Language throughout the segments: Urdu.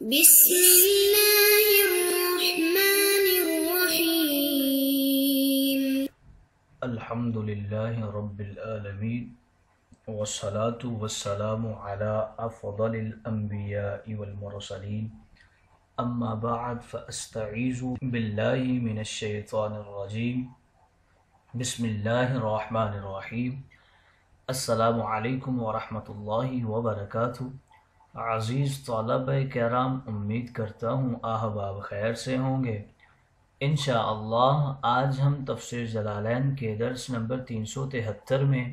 بسم اللہ الرحمن الرحیم الحمدللہ رب العالمین والصلاة والسلام علی افضل الانبیاء والمرسلین اما بعد فاستعیذ باللہ من الشیطان الرجیم بسم اللہ الرحمن الرحیم السلام علیکم ورحمۃ اللہ وبرکاتہ۔ عزیز طلبہ کرام، امید کرتا ہوں احباب خیر سے ہوں گے۔ انشاءاللہ آج ہم تفسیر جلالین کے درس نمبر 373 میں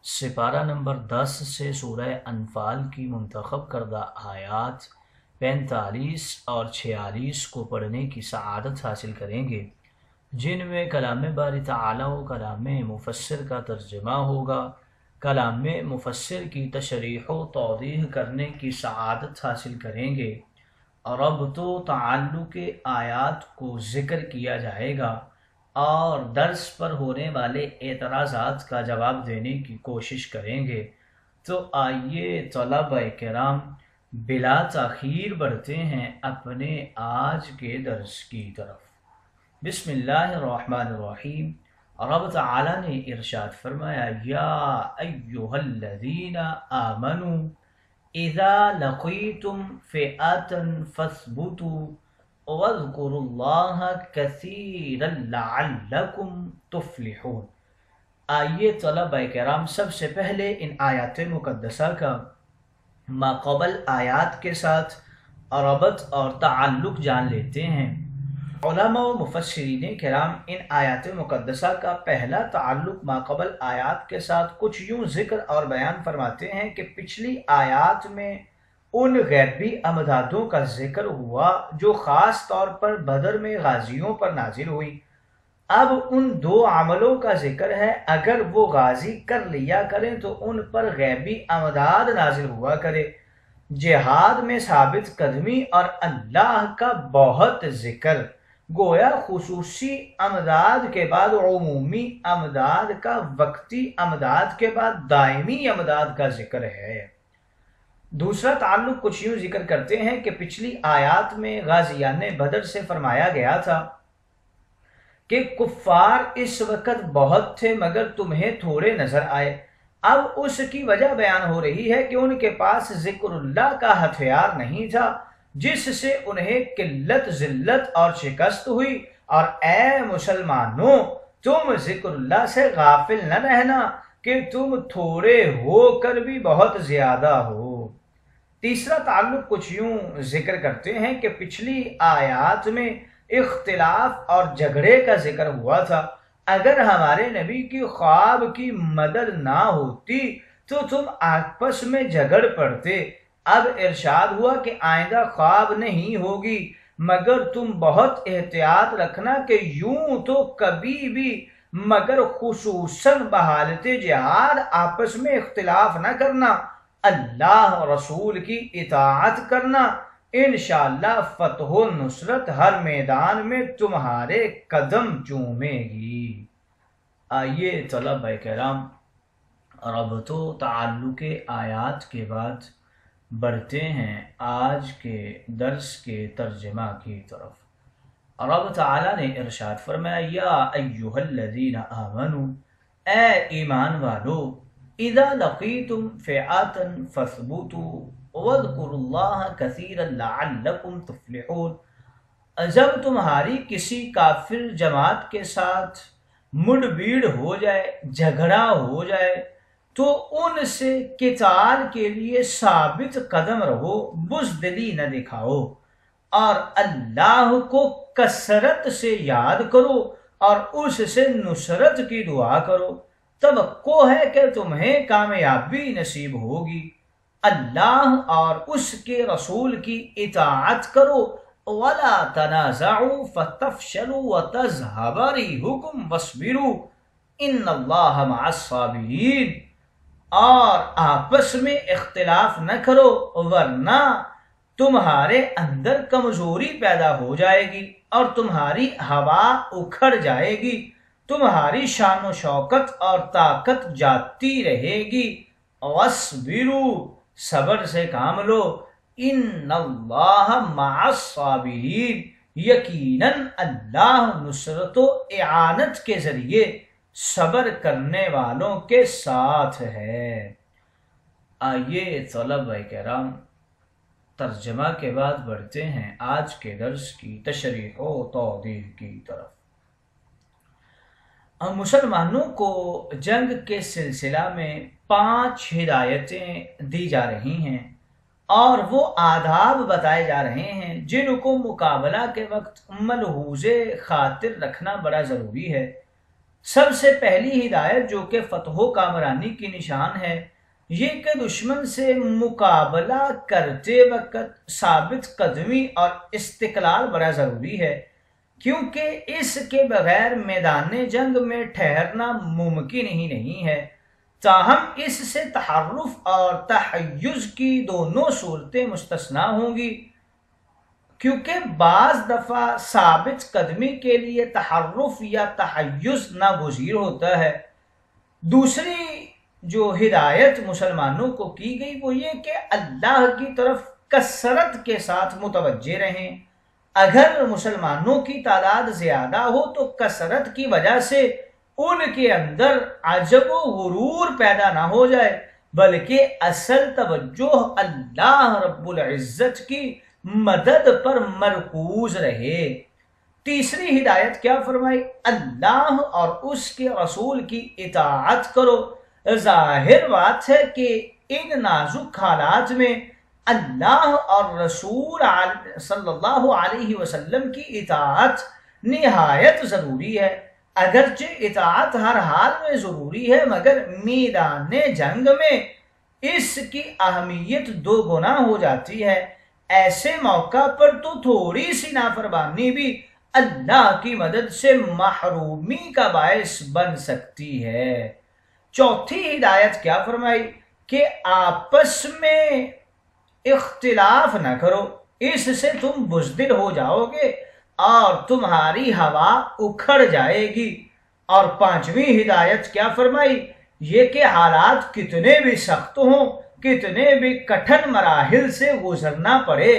سپارہ نمبر 10 سے سورہ انفال کی منتخب کردہ آیات 45 اور 46 کو پڑھنے کی سعادت حاصل کریں گے، جن میں کلام باری تعالی و کلام مفسر کا ترجمہ ہوگا۔ کلام مفسر کی تشریح و توضیح کرنے کی سعادت حاصل کریں گے، ربط و تعلق آیات کو ذکر کیا جائے گا اور درس پر ہونے والے اعتراضات کا جواب دینے کی کوشش کریں گے۔ تو آئیے طلبہ کرام بلا تاخیر بڑھتے ہیں اپنے آج کے درس کی طرف۔ بسم اللہ الرحمن الرحیم۔ رب تعالیٰ نے ارشاد فرمایا، یا ایہا الذین آمنوا اذا لقیتم فئۃ فاثبتوا واذکروا اللہ کثیرا لعلکم تفلحون۔ آئیے طلبہ کرام سب سے پہلے ان آیات مقدسہ کا ماقبل آیات کے ساتھ ربط اور تعلق جان لیتے ہیں۔ علماء و مفسرین کرام ان آیات مقدسہ کا پہلا تعلق ماقبل آیات کے ساتھ کچھ یوں ذکر اور بیان فرماتے ہیں کہ پچھلی آیات میں ان غیبی امدادوں کا ذکر ہوا جو خاص طور پر بدر میں غازیوں پر نازل ہوئی۔ اب ان دو عملوں کا ذکر ہے، اگر وہ غازی کر لیا کریں تو ان پر غیبی امداد نازل ہوا کرے۔ جہاد میں ثابت قدمی اور اللہ کا بہت ذکر، گویا خصوصی امداد کے بعد عمومی امداد کا، وقتی امداد کے بعد دائمی امداد کا ذکر ہے۔ دوسرا تعلق کچھ یوں ذکر کرتے ہیں کہ پچھلی آیات میں غازیان بدر سے فرمایا گیا تھا کہ کفار اس وقت بہت تھے مگر تمہیں تھوڑے نظر آئے۔ اب اس کی وجہ بیان ہو رہی ہے کہ ان کے پاس ذکر اللہ کا ہتھیار نہیں تھا، جس سے انہیں قلت، ذلت اور شکست ہوئی۔ اور اے مسلمانوں، تم ذکر اللہ سے غافل نہ رہنا کہ تم تھوڑے ہو کر بھی بہت زیادہ ہو۔ تیسرا تعلق کچھ یوں ذکر کرتے ہیں کہ پچھلی آیات میں اختلاف اور جھگڑے کا ذکر ہوا تھا۔ اگر ہمارے نبی کی خواب کی مدد نہ ہوتی تو تم آپس میں جھگڑ پڑتے۔ اب ارشاد ہوا کہ آئندہ خواب نہیں ہوگی، مگر تم بہت احتیاط رکھنا کہ یوں تو کبھی بھی مگر خصوصاً بحالت جہاد آپس میں اختلاف نہ کرنا، اللہ رسول کی اطاعت کرنا، انشاءاللہ فتح و نصرت ہر میدان میں تمہارے قدم چومے گی۔ آئیے طلبہ کرام ربط و تعلق آیات کے بعد بڑھتے ہیں آج کے درس کے ترجمہ کی طرف۔ رب تعالیٰ نے ارشاد فرمایا، یا ایہا الذین آمنوا، اے ایمان والو، اذا لقیتم فئۃ فاثبتوا واذکروا اللہ کثیرا لعلکم تفلحون۔ جب تمہاری کسی کافر جماعت کے ساتھ مڈ بھیڑ ہو جائے، جھگڑا ہو جائے، تو ان سے قتال کے لیے ثابت قدم رہو، بزدلی نہ دکھاؤ، اور اللہ کو کثرت سے یاد کرو اور اس سے نصرت کی دعا کرو۔ توقع ہے کہ تمہیں کامیابی نصیب ہوگی۔ اللہ اور اس کے رسول کی اطاعت کرو، وَلَا تَنَازَعُوا فَتَفْشَلُوا وَتَذْهَبَ رِيحُكُمْ وَاصْبِرُوا إِنَّ اللَّهَ مَعَ الصَّابِرِينَ۔ اور آپس میں اختلاف نہ کرو ورنہ تمہارے اندر کمزوری پیدا ہو جائے گی اور تمہاری ہوا اکھڑ جائے گی، تمہاری شان و شوکت اور طاقت جاتی رہے گی۔ وَاصْبِرُوا، صبر سے کام لو، ان اللہ مع الصابرین، یقیناً اللہ نصرت و اعانت کے ذریعے صبر کرنے والوں کے ساتھ ہے۔ آئیے طلبہ کرام ترجمہ کے بعد بڑھتے ہیں آج کے درس کی تشریح و توضیح کی طرف۔ مسلمانوں کو جنگ کے سلسلہ میں 5 ہدایتیں دی جا رہی ہیں اور وہ آداب بتائے جا رہے ہیں جن کو مقابلہ کے وقت ملحوظ خاطر رکھنا بڑا ضروری ہے۔ سب سے پہلی ہدایت جو کہ فتح و کامرانی کی نشان ہے، یہ کہ دشمن سے مقابلہ کرتے وقت ثابت قدمی اور استقلال بڑا ضروری ہے، کیونکہ اس کے بغیر میدان جنگ میں ٹھہرنا ممکن ہی نہیں ہے۔ تاہم اس سے تحرف اور تحیز کی دونوں صورتیں مستثنیٰ ہوں گی، کیونکہ بعض دفعہ ثابت قدمی کے لیے تحرف یا تحیز ناگزیر ہوتا ہے۔ دوسری جو ہدایت مسلمانوں کو کی گئی وہ یہ کہ اللہ کی طرف کثرت کے ساتھ متوجہ رہیں۔ اگر مسلمانوں کی تعداد زیادہ ہو تو کثرت کی وجہ سے ان کے اندر عجب و غرور پیدا نہ ہو جائے، بلکہ اصل توجہ اللہ رب العزت کی مدد پر مرکوز رہے۔ تیسری ہدایت کیا فرمائی؟ اللہ اور اس کے رسول کی اطاعت کرو۔ ظاہر بات ہے کہ ان نازک حالات میں اللہ اور رسول صلی اللہ علیہ وسلم کی اطاعت نہایت ضروری ہے۔ اگرچہ اطاعت ہر حال میں ضروری ہے، مگر میدان جنگ میں اس کی اہمیت 2 گنا ہو جاتی ہے۔ ایسے موقع پر تو تھوڑی سی نافرمانی بھی اللہ کی مدد سے محرومی کا باعث بن سکتی ہے۔ چوتھی ہدایت کیا فرمائی؟ کہ آپس میں اختلاف نہ کرو، اس سے تم بزدل ہو جاؤ گے اور تمہاری ہوا اکھڑ جائے گی۔ اور 5ویں ہدایت کیا فرمائی؟ یہ کہ حالات کتنے بھی سخت ہوں، کتنے بھی کٹھن مراحل سے گزرنا پڑے،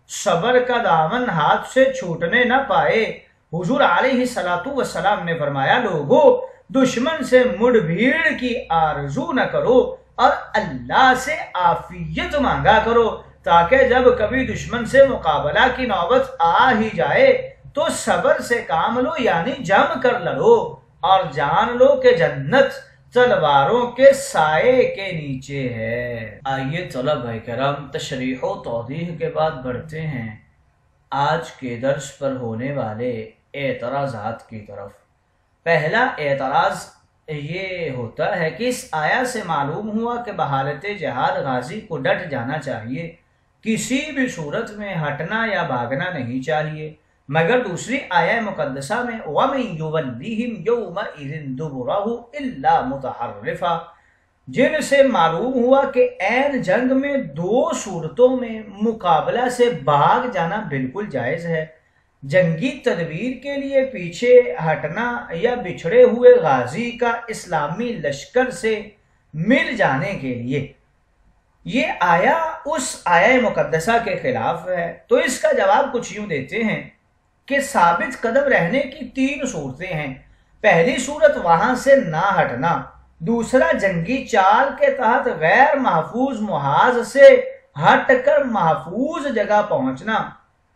صبر کا دامن ہاتھ سے چھوٹنے نہ پائے۔ حضور علیہ السلام نے فرمایا، لوگو دشمن سے مڑ بھیڑ کی آرزو نہ کرو اور اللہ سے عافیت مانگا کرو، تاکہ جب کبھی دشمن سے مقابلہ کی نوبت آ ہی جائے تو صبر سے کام لو، یعنی جم کر لڑو اور جان لو کہ جنت تلواروں کے سائے کے نیچے ہے۔ آئیے طلبہ کرام تشریح و توضیح کے بعد بڑھتے ہیں آج کے درس پر ہونے والے اعتراضات کی طرف۔ پہلا اعتراض یہ ہوتا ہے کہ اس آیہ سے معلوم ہوا کہ بحالت جہاد غازی کو ڈٹ جانا چاہیے، کسی بھی صورت میں ہٹنا یا بھاگنا نہیں چاہیے، مگر دوسری آیہ مقدسہ میں وَمَن يُوَلِّهِمْ يَوْمَئِذٍ دُبُرَهُ إِلَّا مُتَحَرِّفًا، جن سے معلوم ہوا کہ عین جنگ میں 2 صورتوں میں مقابلہ سے بھاگ جانا بالکل جائز ہے، جنگی تدبیر کے لیے پیچھے ہٹنا یا بچھڑے ہوئے غازی کا اسلامی لشکر سے مل جانے کے لیے۔ یہ آیہ اس آیہ مقدسہ کے خلاف ہے، تو اس کا جواب کچھ یوں دیتے ہیں کہ ثابت قدم رہنے کی 3 صورتیں ہیں۔ پہلی صورت وہاں سے نہ ہٹنا، دوسرا جنگی چال کے تحت غیر محفوظ محاذ سے ہٹ کر محفوظ جگہ پہنچنا،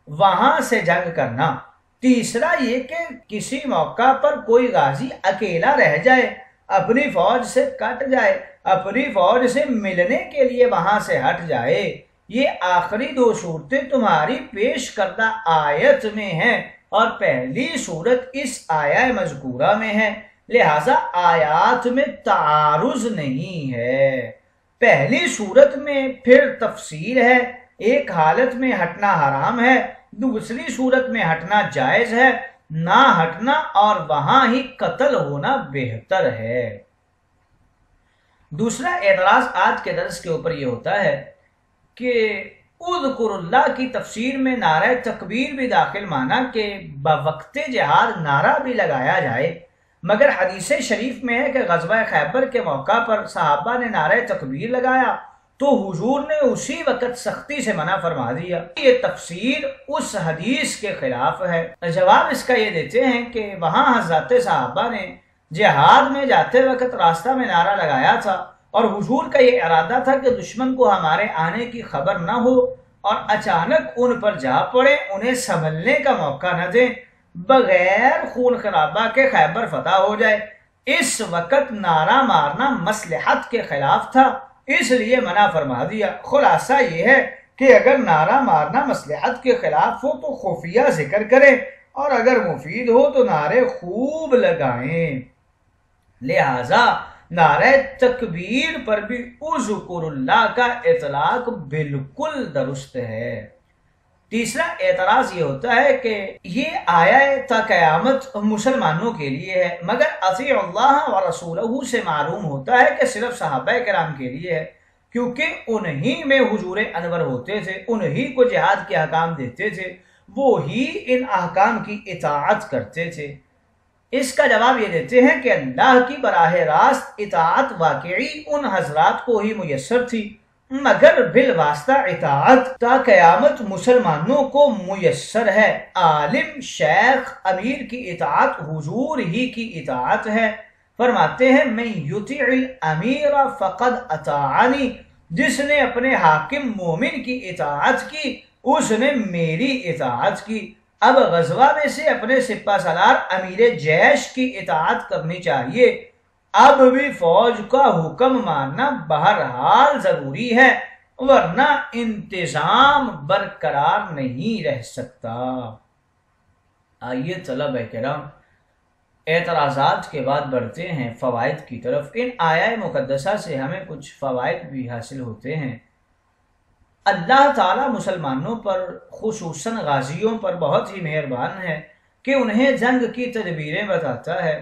وہاں سے جنگ کرنا، تیسرا یہ کہ کسی موقع پر کوئی غازی اکیلا رہ جائے، اپنی فوج سے کٹ جائے، اپنی فوج سے ملنے کے لیے وہاں سے ہٹ جائے۔ یہ آخری 2 صورتیں تمہاری پیش کردہ آیت میں ہیں اور پہلی صورت اس آیہ مذکورہ میں ہے، لہذا آیات میں تعارض نہیں ہے۔ پہلی صورت میں پھر تفصیل ہے، ایک حالت میں ہٹنا حرام ہے، دوسری صورت میں ہٹنا جائز ہے، نہ ہٹنا اور وہاں ہی قتل ہونا بہتر ہے۔ دوسرا اعتراض آج کے درس کے اوپر یہ ہوتا ہے کہ اذکر اللہ کی تفسیر میں نعرہ تکبیر بھی داخل مانا کہ بوقت جہاد نعرہ بھی لگایا جائے، مگر حدیث شریف میں ہے کہ غزوہ خیبر کے موقع پر صحابہ نے نعرہ تکبیر لگایا تو حضور نے اسی وقت سختی سے منع فرما دیا۔ یہ تفسیر اس حدیث کے خلاف ہے۔ جواب اس کا یہ دیتے ہیں کہ وہاں حضرات صحابہ نے جہاد میں جاتے وقت راستہ میں نعرہ لگایا تھا اور حضور کا یہ ارادہ تھا کہ دشمن کو ہمارے آنے کی خبر نہ ہو اور اچانک ان پر جا پڑے، انہیں سنبھلنے کا موقع نہ دیں، بغیر خون خرابہ کے خیبر فتح ہو جائے۔ اس وقت نعرہ مارنا مصلحت کے خلاف تھا، اس لیے منع فرما دیا۔ خلاصہ یہ ہے کہ اگر نعرہ مارنا مصلحت کے خلاف ہو تو خفیہ ذکر کریں اور اگر مفید ہو تو نعرے خوب لگائیں۔ لہذا نعرہ تکبیر پر بھی اذکر اللہ کا اطلاق بالکل درست ہے۔ تیسرا اعتراض یہ ہوتا ہے کہ یہ آیا تا قیامت مسلمانوں کے لیے ہے، مگر اطیع اللہ و رسولہ سے معلوم ہوتا ہے کہ صرف صحابہ کرام کے لیے ہے، کیونکہ انہی میں حضور انور ہوتے تھے، انہی کو جہاد کے احکام دیتے تھے، وہی ان احکام کی اطاعت کرتے تھے۔ اس کا جواب یہ دیتے ہیں کہ اللہ کی براہ راست اطاعت واقعی ان حضرات کو ہی میسر تھی، مگر بالواسطہ اطاعت تا قیامت مسلمانوں کو میسر ہے۔ عالم، شیخ، امیر کی اطاعت حضور ہی کی اطاعت ہے۔ فرماتے ہیں من یطیع الامیر فقد اطاعنی، جس نے اپنے حاکم مومن کی اطاعت کی اس نے میری اطاعت کی۔ اب غزوہ میں سے اپنے سپہ سالار امیر جیش کی اطاعت کرنی چاہیے، اب بھی فوج کا حکم ماننا بہرحال ضروری ہے، ورنہ انتظام برقرار نہیں رہ سکتا۔ آئیے طلبہ کرام اعتراضات کے بعد بڑھتے ہیں فوائد کی طرف۔ ان آیات مقدسہ سے ہمیں کچھ فوائد بھی حاصل ہوتے ہیں۔ اللہ تعالیٰ مسلمانوں پر خصوصاً غازیوں پر بہت ہی مہربان ہے کہ انہیں جنگ کی تدبیریں بتاتا ہے۔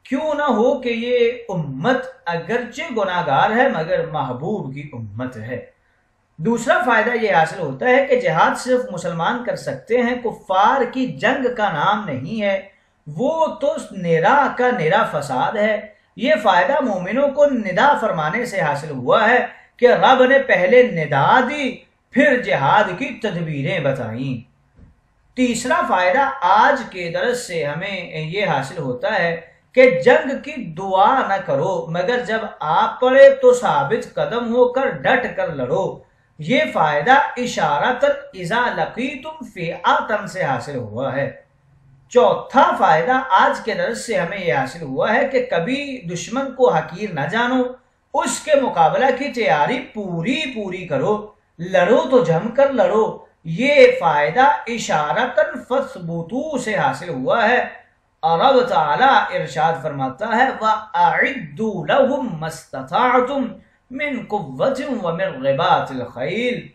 کیوں نہ ہو کہ یہ امت اگرچہ گناہگار ہے مگر محبوب کی امت ہے۔ دوسرا فائدہ یہ حاصل ہوتا ہے کہ جہاد صرف مسلمان کر سکتے ہیں، کفار کی جنگ کا نام نہیں ہے، وہ تو نرا کا نرا فساد ہے۔ یہ فائدہ مومنوں کو ندا فرمانے سے حاصل ہوا ہے کہ رب نے پہلے ندا دی پھر جہاد کی تدبیریں بتائیں۔ تیسرا فائدہ آج کے درس سے ہمیں یہ حاصل ہوتا ہے کہ جنگ کی دعا نہ کرو، مگر جب آپ پڑے تو ثابت قدم ہو کر ڈٹ کر لڑو۔ یہ فائدہ اشارۃ اذا لقیتم فئۃ سے حاصل ہوا ہے۔ چوتھا فائدہ آج کے درس سے ہمیں یہ حاصل ہوا ہے کہ کبھی دشمن کو حقیر نہ جانو، اس کے مقابلہ کی تیاری پوری کرو، لڑو تو جم کر لڑو۔ یہ فائدہ اشارتاً فثبتوا سے حاصل ہوا ہے اور رب تعالیٰ ارشاد فرماتا ہے وَأَعِدُّوا لَهُمْ مَا اسْتَطَعْتُمْ مِنْ قُوَّةٍ وَمِنْ رِبَاطِ الْخَيْلِ۔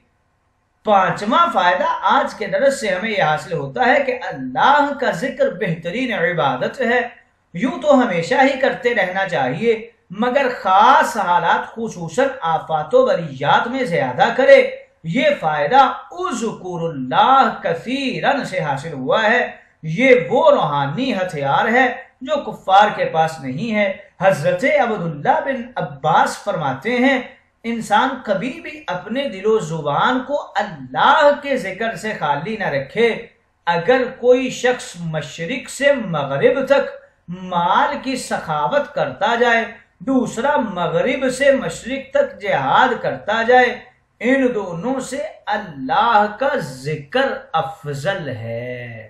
پانچواں فائدہ آج کے درس سے ہمیں یہ حاصل ہوتا ہے کہ اللہ کا ذکر بہترین عبادت ہے، یوں تو ہمیشہ ہی کرتے رہنا چاہیے، مگر خاص حالات خصوصاً آفات و بلیات میں زیادہ کرے۔ یہ فائدہ اذکر اللہ کثیراً سے حاصل ہوا ہے۔ یہ وہ روحانی ہتھیار ہے جو کفار کے پاس نہیں ہے۔ حضرت عبداللہ بن عباس فرماتے ہیں انسان کبھی بھی اپنے دل و زبان کو اللہ کے ذکر سے خالی نہ رکھے۔ اگر کوئی شخص مشرق سے مغرب تک مال کی سخاوت کرتا جائے، دوسرا مغرب سے مشرق تک جہاد کرتا جائے، ان دونوں سے اللہ کا ذکر افضل ہے۔